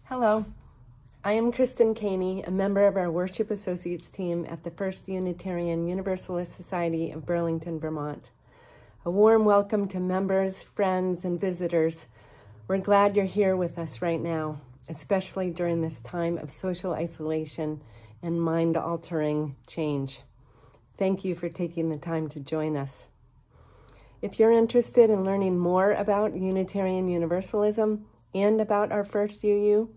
Hello, I am Kristin, Kany, a member of our Worship Associates team at the First Unitarian Universalist Society of Burlington, Vermont. A warm welcome to members, friends, and visitors. We're glad you're here with us right now, especially during this time of social isolation and mind-altering change. Thank you for taking the time to join us. If you're interested in learning more about Unitarian Universalism and about our First UU,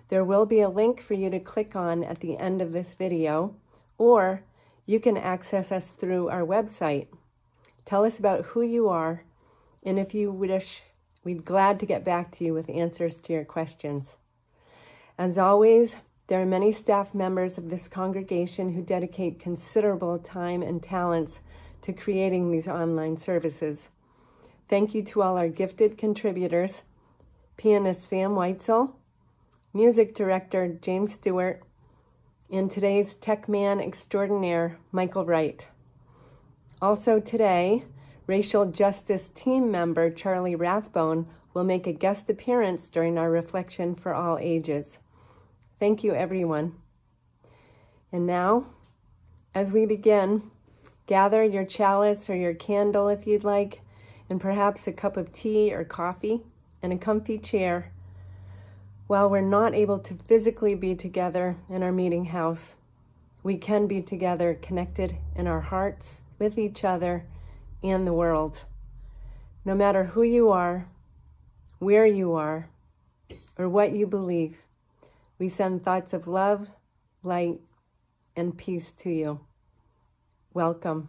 there will be a link for you to click on at the end of this video, or you can access us through our website. Tell us about who you are, and if you wish, we'd be glad to get back to you with answers to your questions. As always, there are many staff members of this congregation who dedicate considerable time and talents to creating these online services. Thank you to all our gifted contributors, pianist Sam Whitesell, music director James Stewart, and today's tech man extraordinaire, Michael Wright. Also today, racial justice team member Charlie Rathbone will make a guest appearance during our Reflection for All Ages. Thank you, everyone. And now, as we begin, gather your chalice or your candle if you'd like, and perhaps a cup of tea or coffee and a comfy chair. While we're not able to physically be together in our meeting house, we can be together connected in our hearts with each other and the world. No matter who you are, where you are, or what you believe, we send thoughts of love, light, and peace to you. Welcome.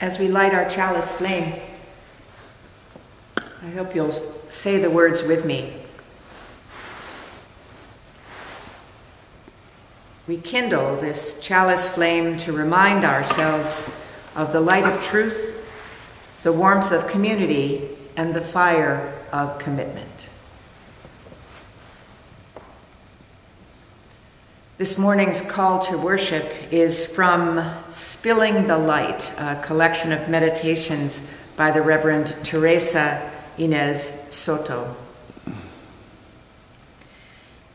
As we light our chalice flame, I hope you'll say the words with me. We kindle this chalice flame to remind ourselves of the light of truth, the warmth of community, and the fire of commitment. This morning's call to worship is from Spilling the Light, a collection of meditations by the Reverend Teresa Inez Soto.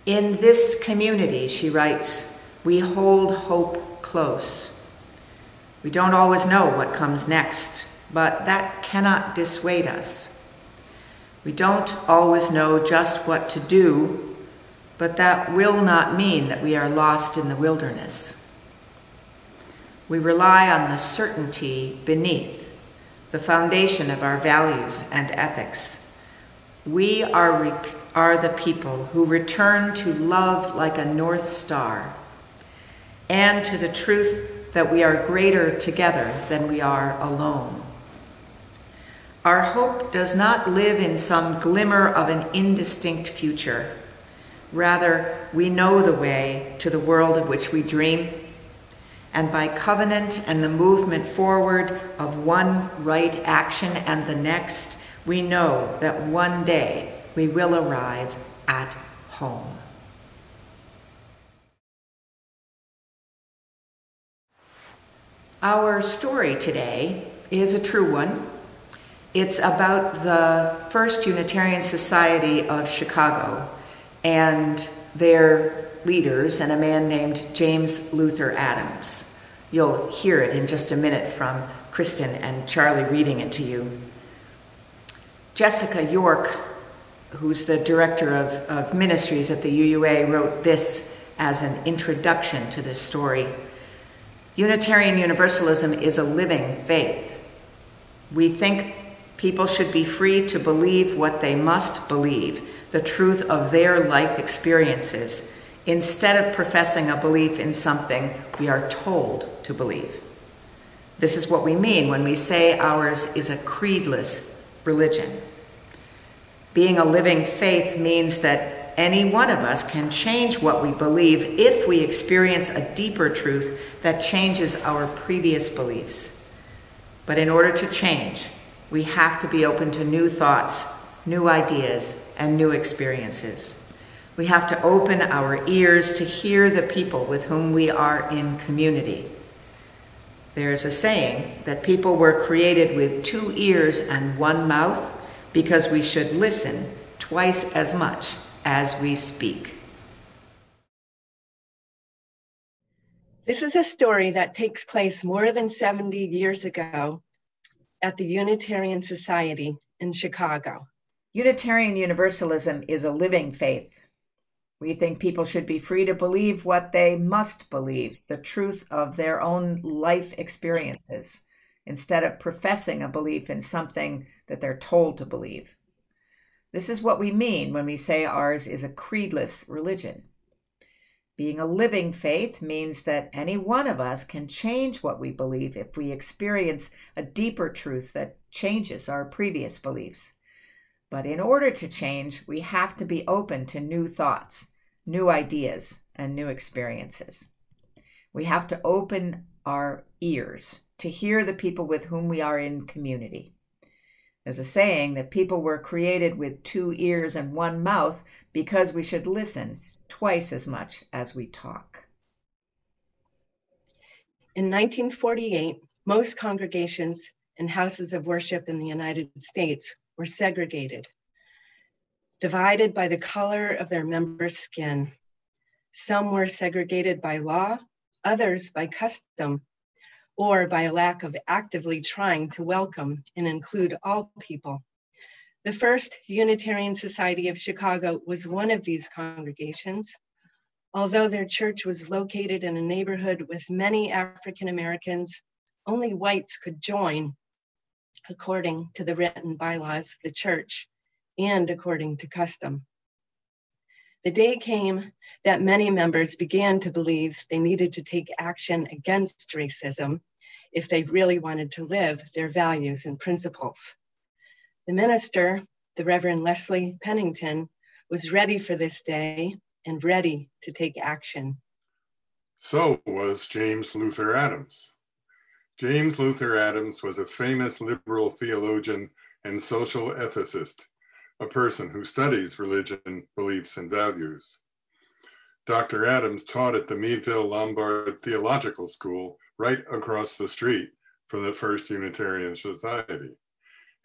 In this community, she writes, we hold hope close. We don't always know what comes next, but that cannot dissuade us. We don't always know just what to do, but that will not mean that we are lost in the wilderness. We rely on the certainty beneath, the foundation of our values and ethics. We are the people who return to love like a North Star, and to the truth that we are greater together than we are alone. Our hope does not live in some glimmer of an indistinct future. Rather, we know the way to the world of which we dream, and by covenant and the movement forward of one right action and the next, we know that one day we will arrive at home. Our story today is a true one. It's about the First Unitarian Society of Chicago and their leaders and a man named James Luther Adams. You'll hear it in just a minute from Kristin and Charlie reading it to you. Jessica York, who's the director of ministries at the UUA, wrote this as an introduction to this story. Unitarian Universalism is a living faith. We think people should be free to believe what they must believe, the truth of their life experiences, instead of professing a belief in something we are told to believe. This is what we mean when we say ours is a creedless religion. Being a living faith means that any one of us can change what we believe if we experience a deeper truth that changes our previous beliefs. But in order to change, we have to be open to new thoughts, new ideas, and new experiences. We have to open our ears to hear the people with whom we are in community. There's a saying that people were created with 2 ears and 1 mouth because we should listen twice as much as we speak. This is a story that takes place more than 70 years ago at the Unitarian Society in Chicago. Unitarian Universalism is a living faith. We think people should be free to believe what they must believe, the truth of their own life experiences, instead of professing a belief in something that they're told to believe. This is what we mean when we say ours is a creedless religion. Being a living faith means that any one of us can change what we believe if we experience a deeper truth that changes our previous beliefs. But in order to change, we have to be open to new thoughts, new ideas, and new experiences. We have to open our ears to hear the people with whom we are in community. There's a saying that people were created with 2 ears and 1 mouth because we should listen twice as much as we talk. In 1948, most congregations and houses of worship in the United States were segregated, divided by the color of their members' skin. Some were segregated by law, others by custom, or by a lack of actively trying to welcome and include all people. The First Unitarian Society of Chicago was one of these congregations. Although their church was located in a neighborhood with many African Americans, only whites could join, according to the written bylaws of the church and according to custom. The day came that many members began to believe they needed to take action against racism if they really wanted to live their values and principles. The minister, the Reverend Leslie Pennington, was ready for this day and ready to take action. So was James Luther Adams. James Luther Adams was a famous liberal theologian and social ethicist, a person who studies religion, beliefs, and values. Dr. Adams taught at the Meadville Lombard Theological School right across the street from the First Unitarian Society,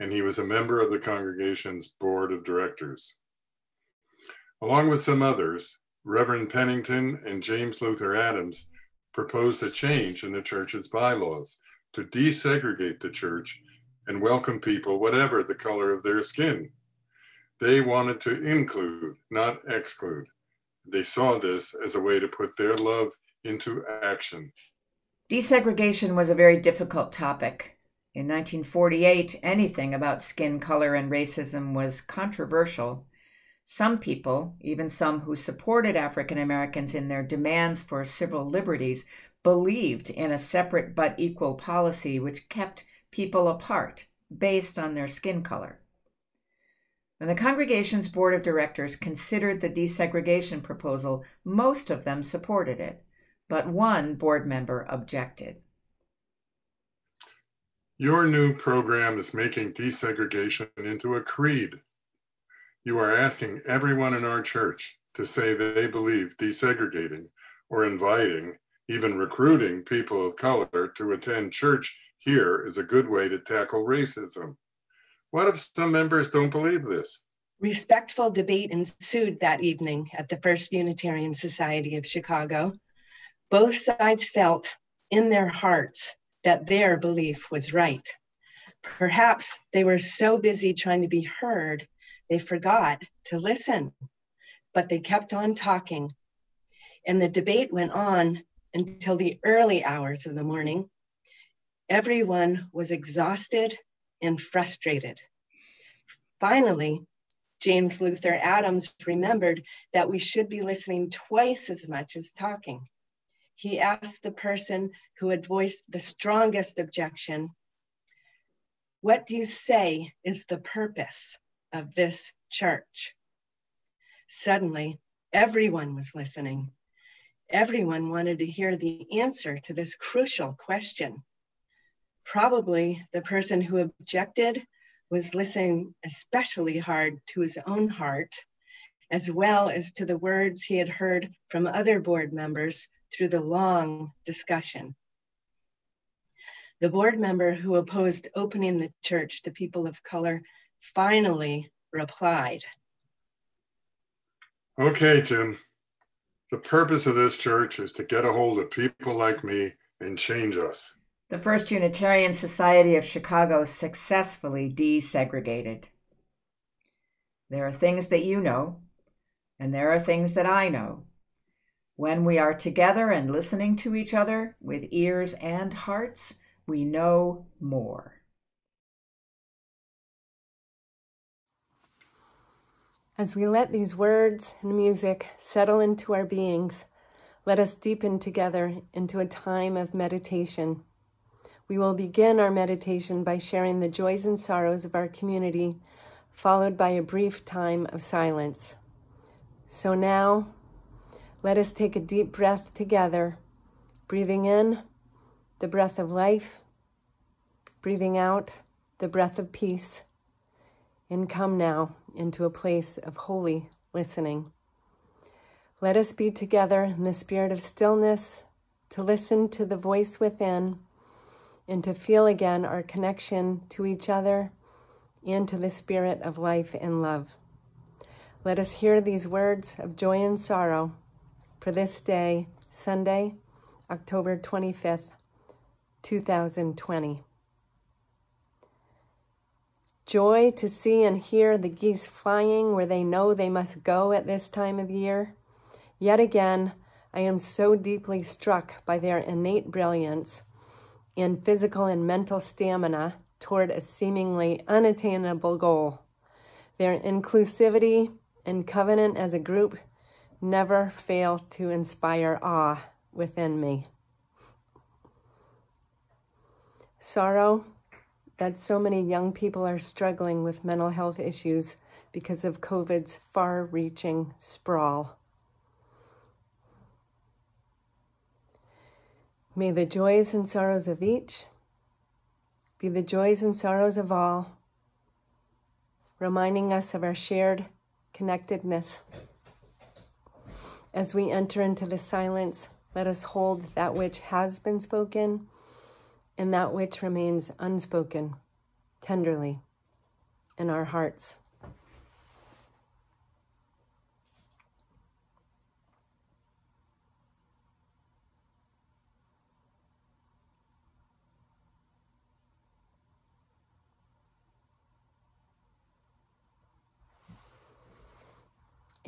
and he was a member of the congregation's board of directors. Along with some others, Reverend Pennington and James Luther Adams proposed a change in the church's bylaws to desegregate the church and welcome people whatever the color of their skin. They wanted to include, not exclude. They saw this as a way to put their love into action. Desegregation was a very difficult topic. In 1948, anything about skin color and racism was controversial. Some people, even some who supported African Americans in their demands for civil liberties, believed in a separate but equal policy which kept people apart based on their skin color. When the congregation's board of directors considered the desegregation proposal, most of them supported it, but one board member objected. Your new program is making desegregation into a creed. You are asking everyone in our church to say that they believe desegregating or inviting, even recruiting people of color to attend church here is a good way to tackle racism. What if some members don't believe this? Respectful debate ensued that evening at the First Unitarian Society of Chicago. Both sides felt in their hearts that their belief was right. Perhaps they were so busy trying to be heard, they forgot to listen, but they kept on talking. And the debate went on until the early hours of the morning. Everyone was exhausted and frustrated. Finally, James Luther Adams remembered that we should be listening twice as much as talking. He asked the person who had voiced the strongest objection, "What do you say is the purpose of this church. Suddenly, everyone was listening. Everyone wanted to hear the answer to this crucial question. Probably the person who objected was listening especially hard to his own heart, as well as to the words he had heard from other board members through the long discussion. The board member who opposed opening the church to people of color finally replied. Okay, Jim. The purpose of this church is to get a hold of people like me and change us. The First Unitarian Society of Chicago successfully desegregated. There are things that you know, and there are things that I know. When we are together and listening to each other with ears and hearts, we know more. As we let these words and music settle into our beings, let us deepen together into a time of meditation. We will begin our meditation by sharing the joys and sorrows of our community, followed by a brief time of silence. So now, let us take a deep breath together, breathing in the breath of life, breathing out the breath of peace, and come now into a place of holy listening. Let us be together in the spirit of stillness, to listen to the voice within, and to feel again our connection to each other and to the spirit of life and love. Let us hear these words of joy and sorrow for this day, Sunday, October 25th, 2020. Joy to see and hear the geese flying where they know they must go at this time of year. Yet again, I am so deeply struck by their innate brilliance and physical and mental stamina toward a seemingly unattainable goal. Their inclusivity and covenant as a group never fail to inspire awe within me. Sorrow that so many young people are struggling with mental health issues because of COVID's far-reaching sprawl. May the joys and sorrows of each be the joys and sorrows of all, reminding us of our shared connectedness. As we enter into the silence, let us hold that which has been spoken and that which remains unspoken tenderly in our hearts.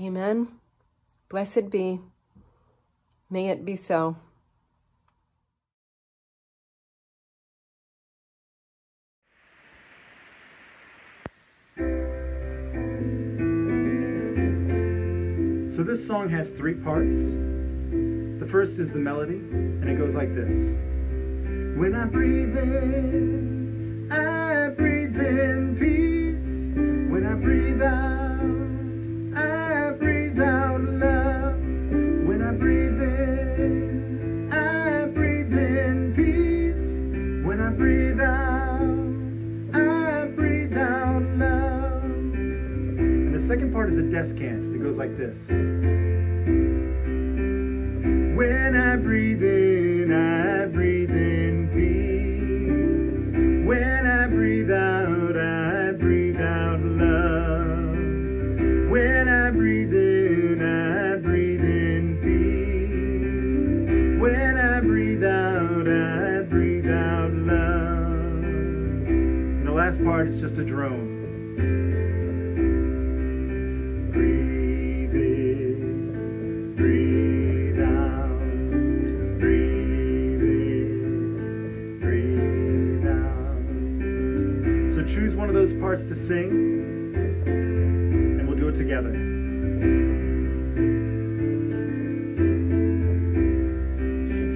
Amen. Blessed be. May it be so. So this song has 3 parts. The first is the melody, and it goes like this. When I breathe in peace. When I breathe out love. When I breathe in peace. When I breathe out love. And the second part is a descant. It goes like this. When I breathe in peace. When I breathe out love. When I breathe in peace. When I breathe out love. And the last part is just a drone. Choose one of those parts to sing, and we'll do it together.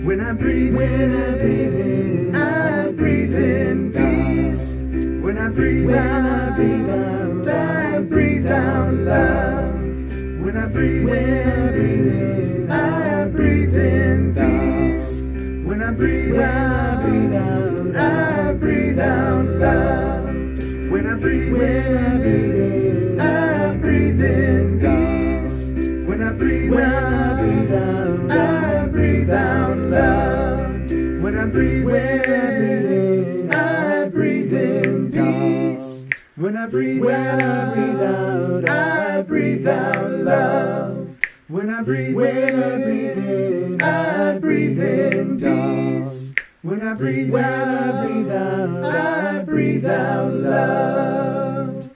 When I breathe in, I breathe in peace. When I breathe out, I breathe in, I breathe in peace. When I breathe out, I breathe out love. When I breathe in, I breathe in peace. When I breathe out, I breathe out love. When I breathe in, I breathe in peace. When I breathe out, I breathe out love. When I breathe in, I breathe in peace. When I breathe out, I breathe out love.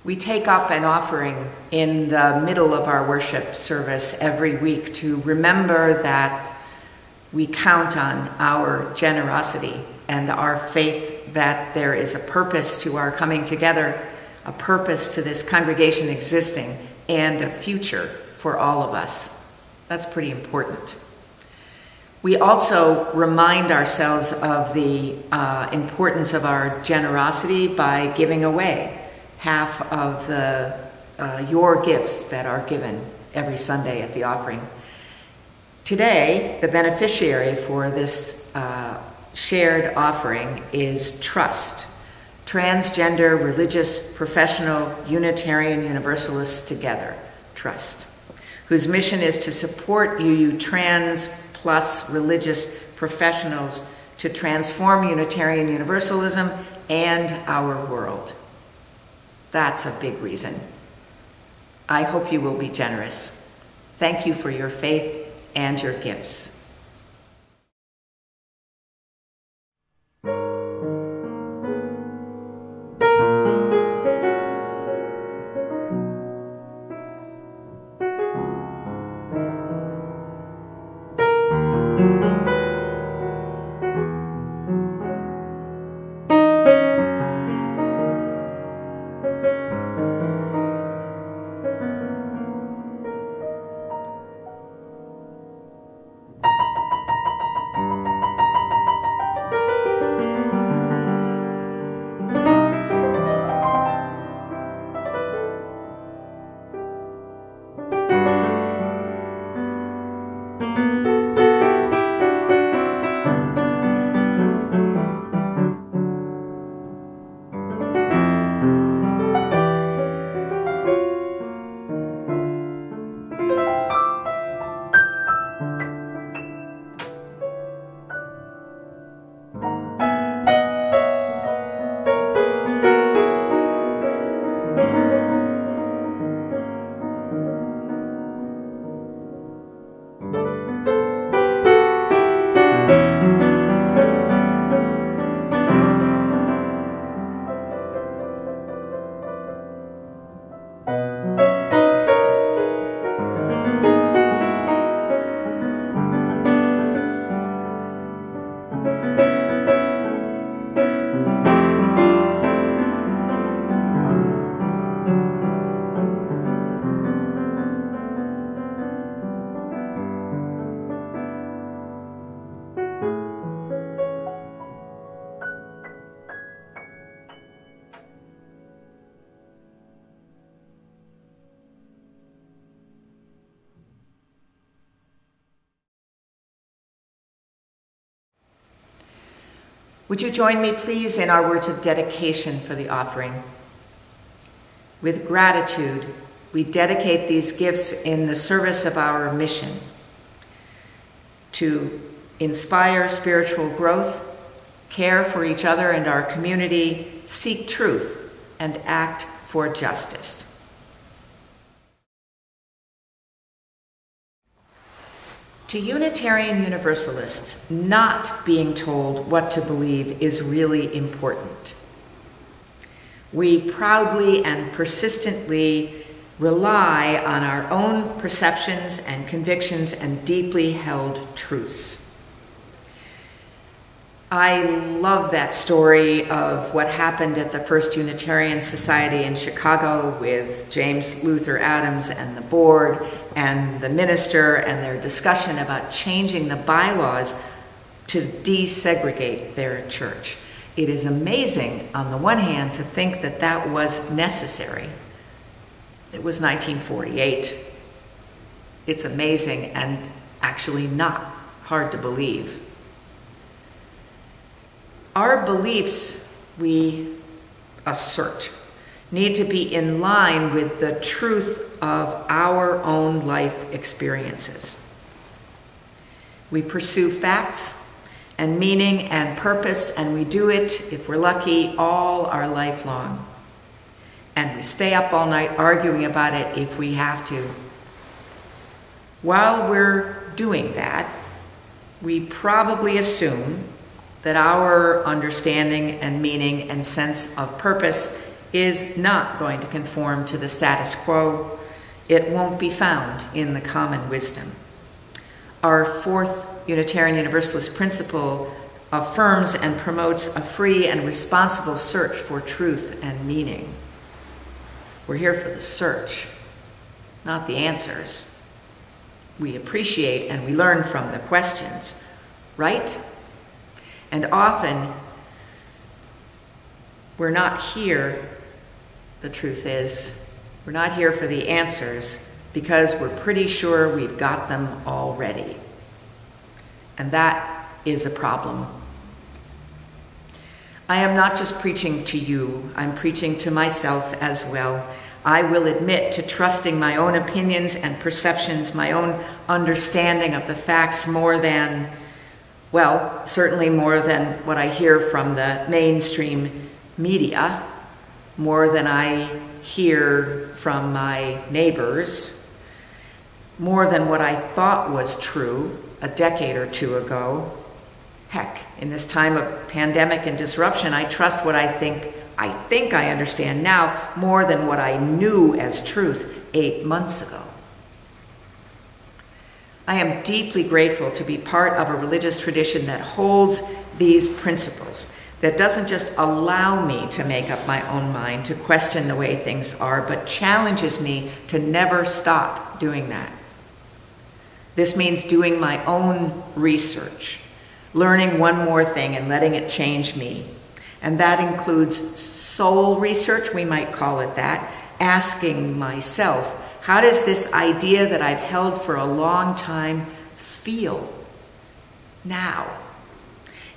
We take up an offering in the middle of our worship service every week to remember that we count on our generosity and our faith that there is a purpose to our coming together, a purpose to this congregation existing, and a future for all of us. That's pretty important. We also remind ourselves of the importance of our generosity by giving away half of your gifts that are given every Sunday at the offering. Today, the beneficiary for this shared offering is Trust, Transgender Religious Professional Unitarian Universalists Together, Trust, whose mission is to support UU trans plus religious professionals to transform Unitarian Universalism and our world. That's a big reason. I hope you will be generous. Thank you for your faith and your gifts. Would you join me, please, in our words of dedication for the offering? With gratitude, we dedicate these gifts in the service of our mission to inspire spiritual growth, care for each other and our community, seek truth, and act for justice. To Unitarian Universalists, not being told what to believe is really important. We proudly and persistently rely on our own perceptions and convictions and deeply held truths. I love that story of what happened at the First Unitarian Society in Chicago with James Luther Adams and the board and the minister and their discussion about changing the bylaws to desegregate their church. it is amazing, on the one hand, to think that that was necessary. It was 1948. It's amazing and actually not hard to believe. Our beliefs, we assert, need to be in line with the truth of our own life experiences. We pursue facts and meaning and purpose, and we do it, if we're lucky, all our life long. And we stay up all night arguing about it if we have to. While we're doing that, we probably assume that our understanding and meaning and sense of purpose is not going to conform to the status quo. It won't be found in the common wisdom. Our fourth Unitarian Universalist principle affirms and promotes a free and responsible search for truth and meaning. We're here for the search, not the answers. We appreciate and we learn from the questions, right? And often, we're not here, the truth is, we're not here for the answers because we're pretty sure we've got them already. And that is a problem. I am not just preaching to you, I'm preaching to myself as well. I will admit to trusting my own opinions and perceptions, my own understanding of the facts more than, well, certainly more than what I hear from the mainstream media, more than I hear from my neighbors, more than what I thought was true a decade or two ago. Heck, in this time of pandemic and disruption, I trust what I think I understand now more than what I knew as truth 8 months ago. I am deeply grateful to be part of a religious tradition that holds these principles, that doesn't just allow me to make up my own mind, to question the way things are, but challenges me to never stop doing that. This means doing my own research, learning one more thing and letting it change me. And that includes soul research, we might call it that, asking myself, how does this idea that I've held for a long time feel now?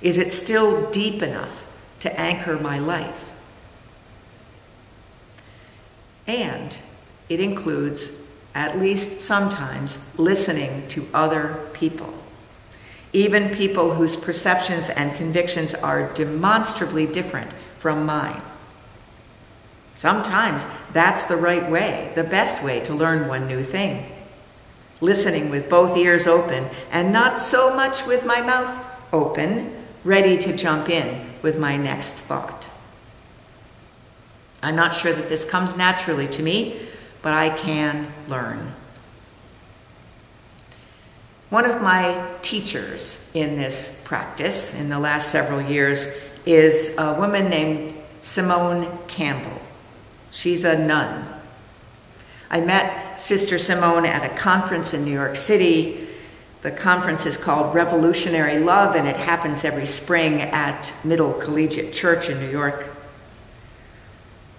Is it still deep enough to anchor my life? And it includes, at least sometimes, listening to other people, even people whose perceptions and convictions are demonstrably different from mine. Sometimes that's the right way, the best way to learn one new thing. Listening with both ears open and not so much with my mouth open, ready to jump in with my next thought. I'm not sure that this comes naturally to me, but I can learn. One of my teachers in this practice in the last several years is a woman named Simone Campbell. She's a nun. I met Sister Simone at a conference in New York City. The conference is called Revolutionary Love, and it happens every spring at Middle Collegiate Church in New York.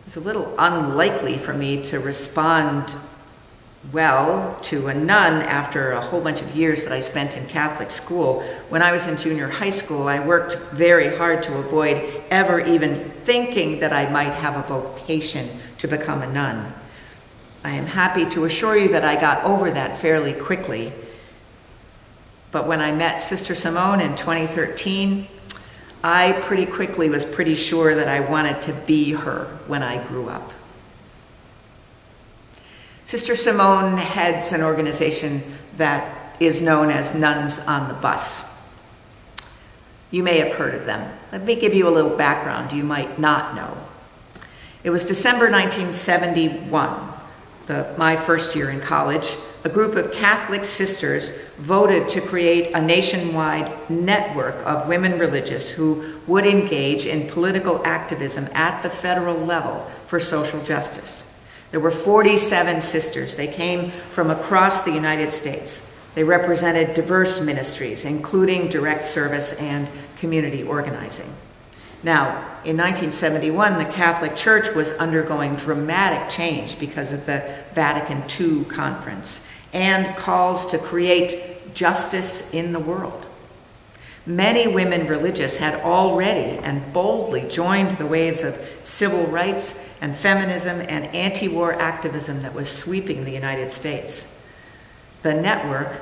It's a little unlikely for me to respond well to a nun after a whole bunch of years that I spent in Catholic school. When I was in junior high school, I worked very hard to avoid ever even thinking that I might have a vocation to become a nun. I am happy to assure you that I got over that fairly quickly. But when I met Sister Simone in 2013, I pretty quickly was pretty sure that I wanted to be her when I grew up. Sister Simone heads an organization that is known as Nuns on the Bus. You may have heard of them. Let me give you a little background you might not know. It was December 1971, my first year in college. A group of Catholic sisters voted to create a nationwide network of women religious who would engage in political activism at the federal level for social justice. There were 47 sisters. They came from across the United States. They represented diverse ministries, including direct service and community organizing. Now, in 1971, the Catholic Church was undergoing dramatic change because of the Vatican II conference and calls to create justice in the world. Many women religious had already and boldly joined the waves of civil rights and feminism and anti-war activism that was sweeping the United States. The network,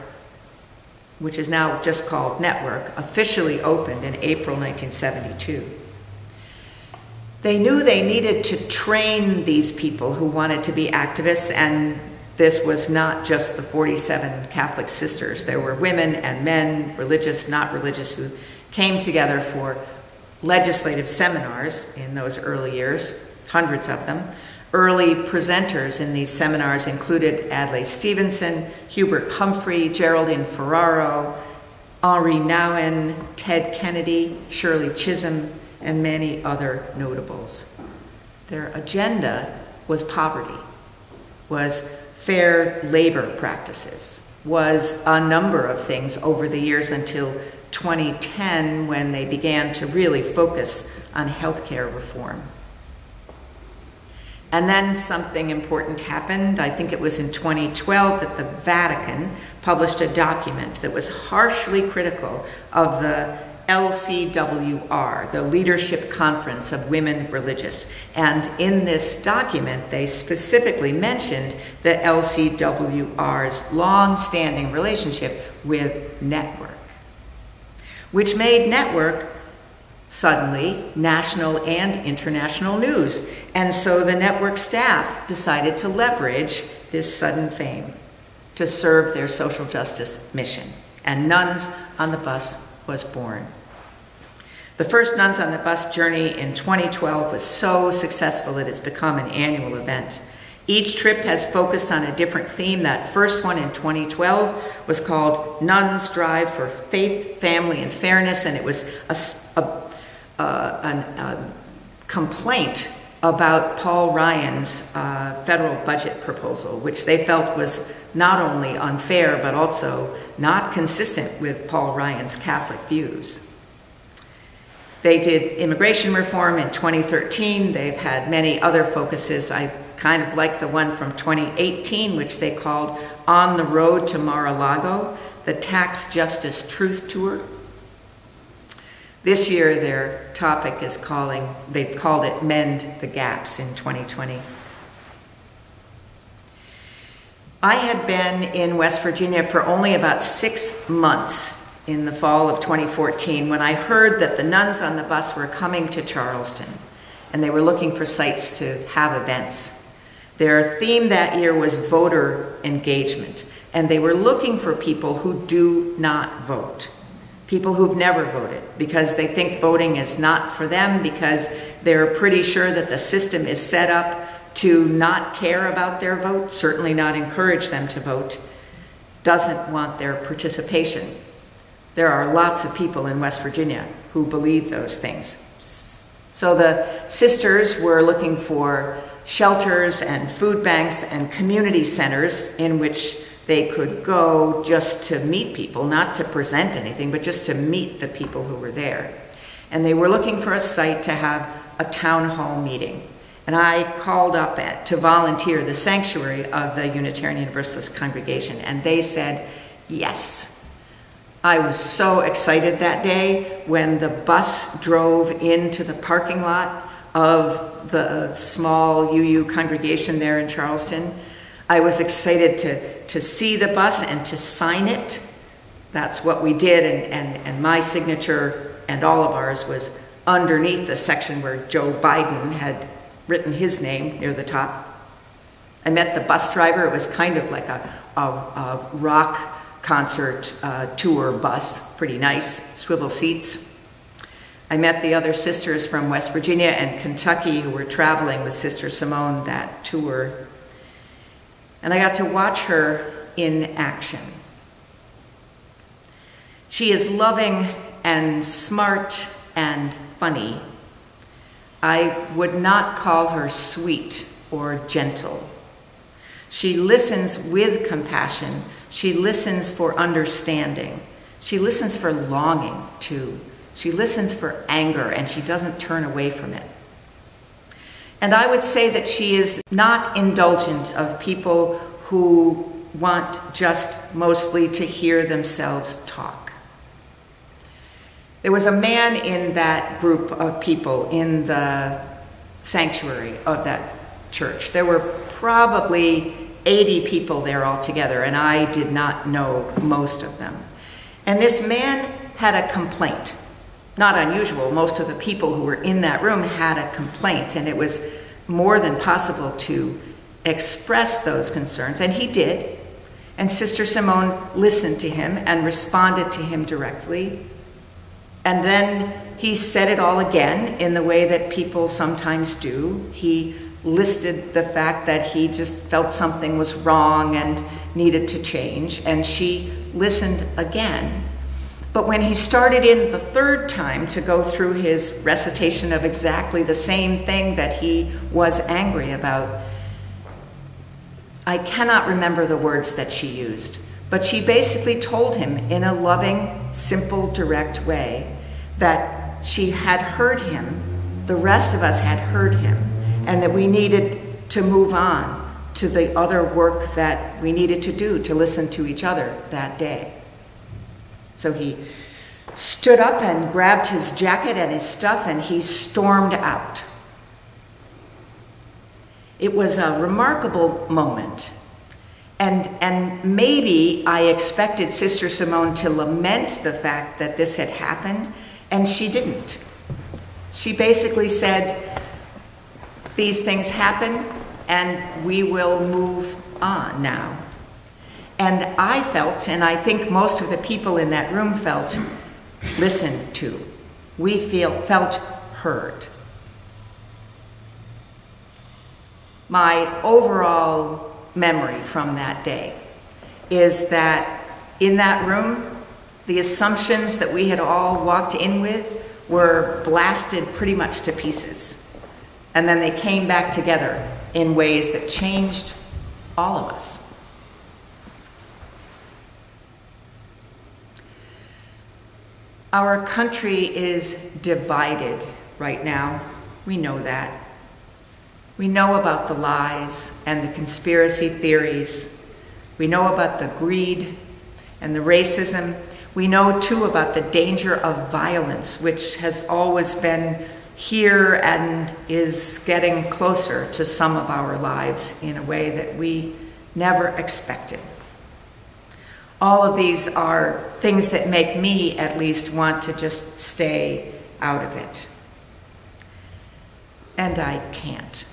which is now just called Network, officially opened in April 1972. They knew they needed to train these people who wanted to be activists, and this was not just the 47 Catholic sisters. There were women and men, religious, not religious, who came together for legislative seminars in those early years, hundreds of them. Early presenters in these seminars included Adlai Stevenson, Hubert Humphrey, Geraldine Ferraro, Henri Nouwen, Ted Kennedy, Shirley Chisholm, and many other notables. Their agenda was poverty, was fair labor practices, was a number of things over the years until 2010, when they began to really focus on healthcare reform. And then something important happened. I think it was in 2012 that the Vatican published a document that was harshly critical of the LCWR, the Leadership Conference of Women Religious. And in this document, they specifically mentioned the LCWR's long-standing relationship with Network, which made Network suddenly national and international news. And so the Network staff decided to leverage this sudden fame to serve their social justice mission. And Nuns on the Bus was born. The first Nuns on the Bus journey in 2012 was so successful it has become an annual event. Each trip has focused on a different theme. That first one in 2012 was called Nuns Strive for Faith, Family, and Fairness, and it was a complaint about Paul Ryan's federal budget proposal, which they felt was not only unfair, but also not consistent with Paul Ryan's Catholic views. They did immigration reform in 2013. They've had many other focuses. I kind of like the one from 2018, which they called On the Road to Mar-a-Lago, the Tax Justice Truth Tour. This year, their topic is they've called it Mend the Gaps in 2020. I had been in West Virginia for only about 6 months in the fall of 2014 when I heard that the Nuns on the Bus were coming to Charleston, and they were looking for sites to have events. Their theme that year was voter engagement, and they were looking for people who do not vote. People who've never voted because they think voting is not for them, because they're pretty sure that the system is set up to not care about their vote, certainly not encourage them to vote, doesn't want their participation. There are lots of people in West Virginia who believe those things. So the sisters were looking for shelters and food banks and community centers in which they could go just to meet people, not to present anything, but just to meet the people who were there. And they were looking for a site to have a town hall meeting. And I called up to volunteer the sanctuary of the Unitarian Universalist congregation, and they said yes. I was so excited that day when the bus drove into the parking lot of the small UU congregation there in Charleston. I was excited to see the bus and to sign it. That's what we did, and my signature and all of ours was underneath the section where Joe Biden had written his name near the top. I met the bus driver. It was kind of like a rock concert tour bus, pretty nice, swivel seats. I met the other sisters from West Virginia and Kentucky who were traveling with Sister Simone that tour. And I got to watch her in action. She is loving and smart and funny. I would not call her sweet or gentle. She listens with compassion. She listens for understanding. She listens for longing, too. She listens for anger, and she doesn't turn away from it. And I would say that she is not indulgent of people who want just mostly to hear themselves talk. There was a man in that group of people in the sanctuary of that church. There were probably 80 people there altogether, and I did not know most of them. And this man had a complaint. Not unusual. Most of the people who were in that room had a complaint, and it was more than possible to express those concerns, and he did. And Sister Simone listened to him and responded to him directly. And then he said it all again in the way that people sometimes do. He listed the fact that he just felt something was wrong and needed to change, and she listened again. But when he started in the third time to go through his recitation of exactly the same thing that he was angry about, I cannot remember the words that she used, but she basically told him in a loving, simple, direct way that she had heard him, the rest of us had heard him, and that we needed to move on to the other work that we needed to do to listen to each other that day. So he stood up and grabbed his jacket and his stuff, and he stormed out. It was a remarkable moment. And maybe I expected Sister Simone to lament the fact that this had happened, and she didn't. She basically said, these things happen, and we will move on now. And I felt, and I think most of the people in that room felt, listened to. We felt heard. My overall memory from that day is that in that room, the assumptions that we had all walked in with were blasted pretty much to pieces. And then they came back together in ways that changed all of us. Our country is divided right now. We know that. We know about the lies and the conspiracy theories. We know about the greed and the racism. We know too about the danger of violence, which has always been here and is getting closer to some of our lives in a way that we never expected. All of these are things that make me, at least, want to just stay out of it. And I can't.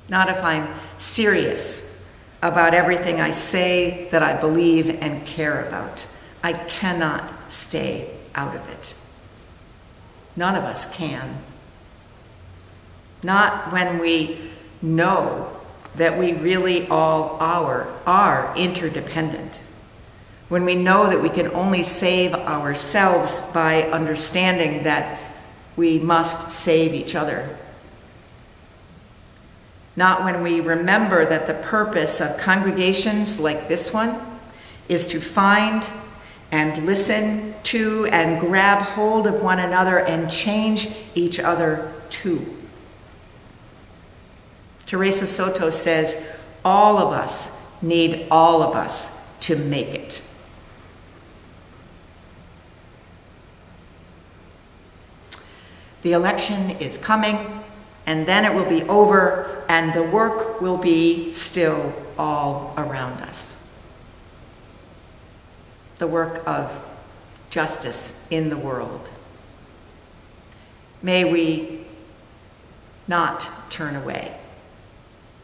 Not if I'm serious about everything I say that I believe and care about. I cannot stay out of it. None of us can. Not when we know that we really all are interdependent. When we know that we can only save ourselves by understanding that we must save each other. Not when we remember that the purpose of congregations like this one is to find and listen to and grab hold of one another and change each other too. Teresa Soto says, all of us need all of us to make it. The election is coming, and then it will be over, and the work will be still all around us. The work of justice in the world. May we not turn away.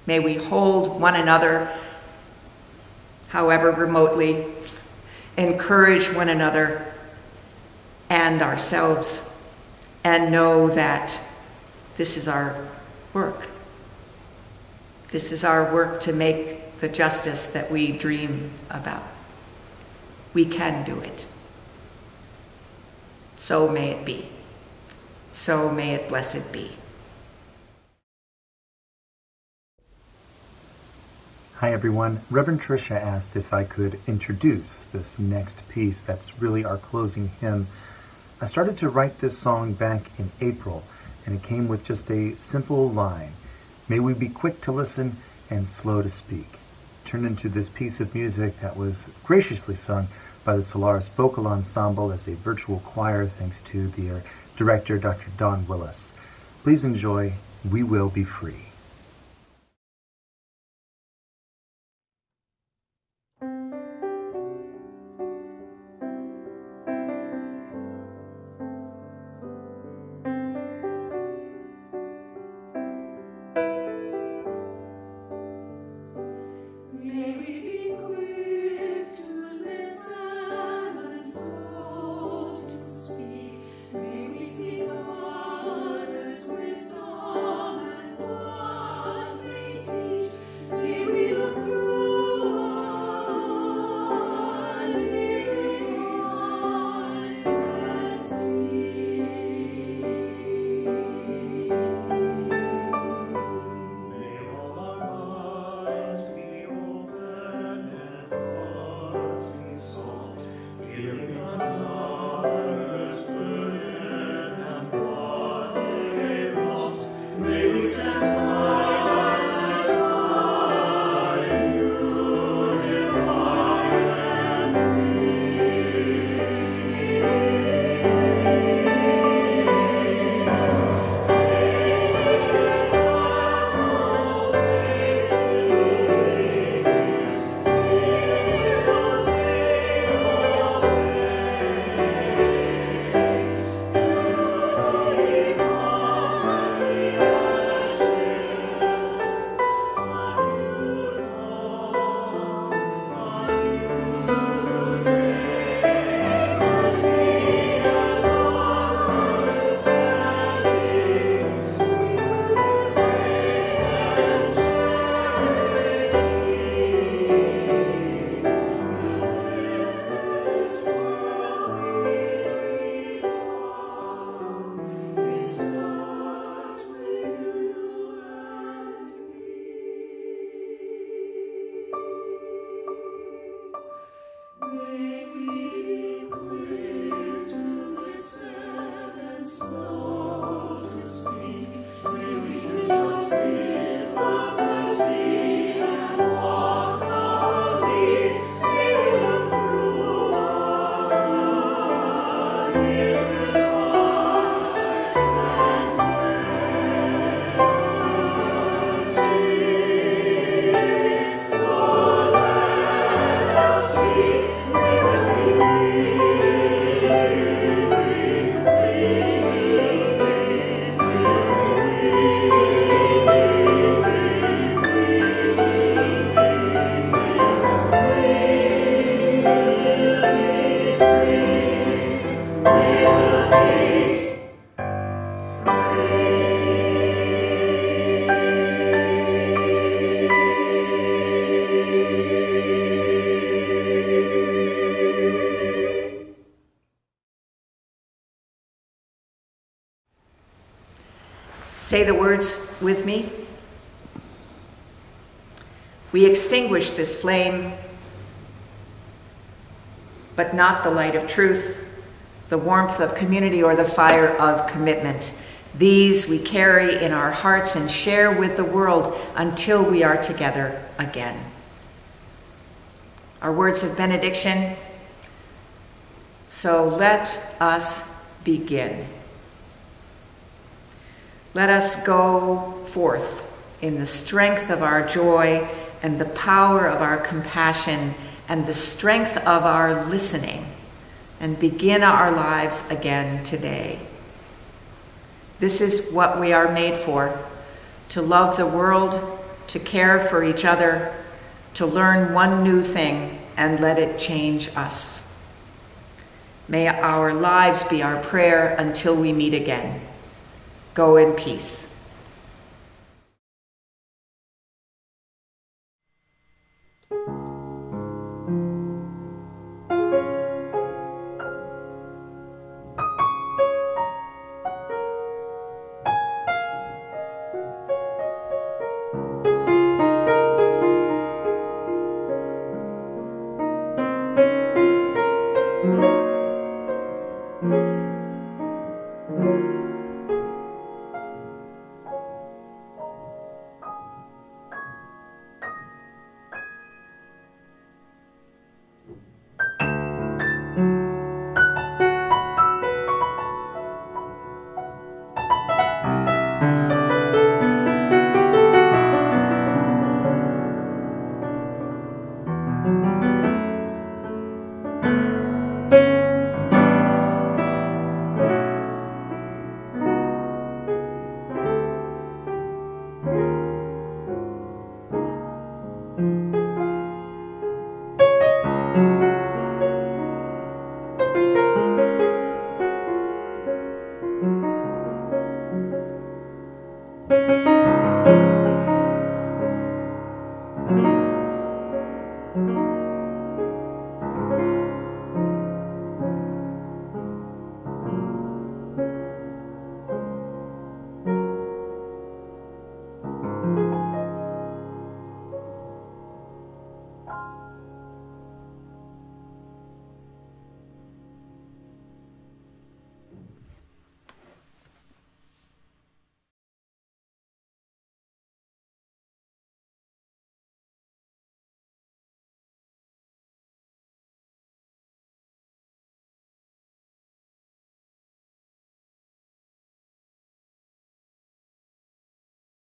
May we hold one another, however remotely, encourage one another and ourselves, and know that this is our work. This is our work to make the justice that we dream about. We can do it. So may it be. So may it blessed be. Hi everyone. Reverend Tricia asked if I could introduce this next piece that's really our closing hymn. I started to write this song back in April, and it came with just a simple line: "May we be quick to listen and slow to speak." Turned into this piece of music that was graciously sung by the Solaris Vocal Ensemble as a virtual choir, thanks to their director, Dr. Don Willis. Please enjoy "We Will Be Free." Say the words with me. We extinguish this flame, but not the light of truth, the warmth of community, or the fire of commitment. These we carry in our hearts and share with the world until we are together again. Our words of benediction. So let us begin. Let us go forth in the strength of our joy and the power of our compassion and the strength of our listening, and begin our lives again today. This is what we are made for: to love the world, to care for each other, to learn one new thing and let it change us. May our lives be our prayer until we meet again. Go in peace.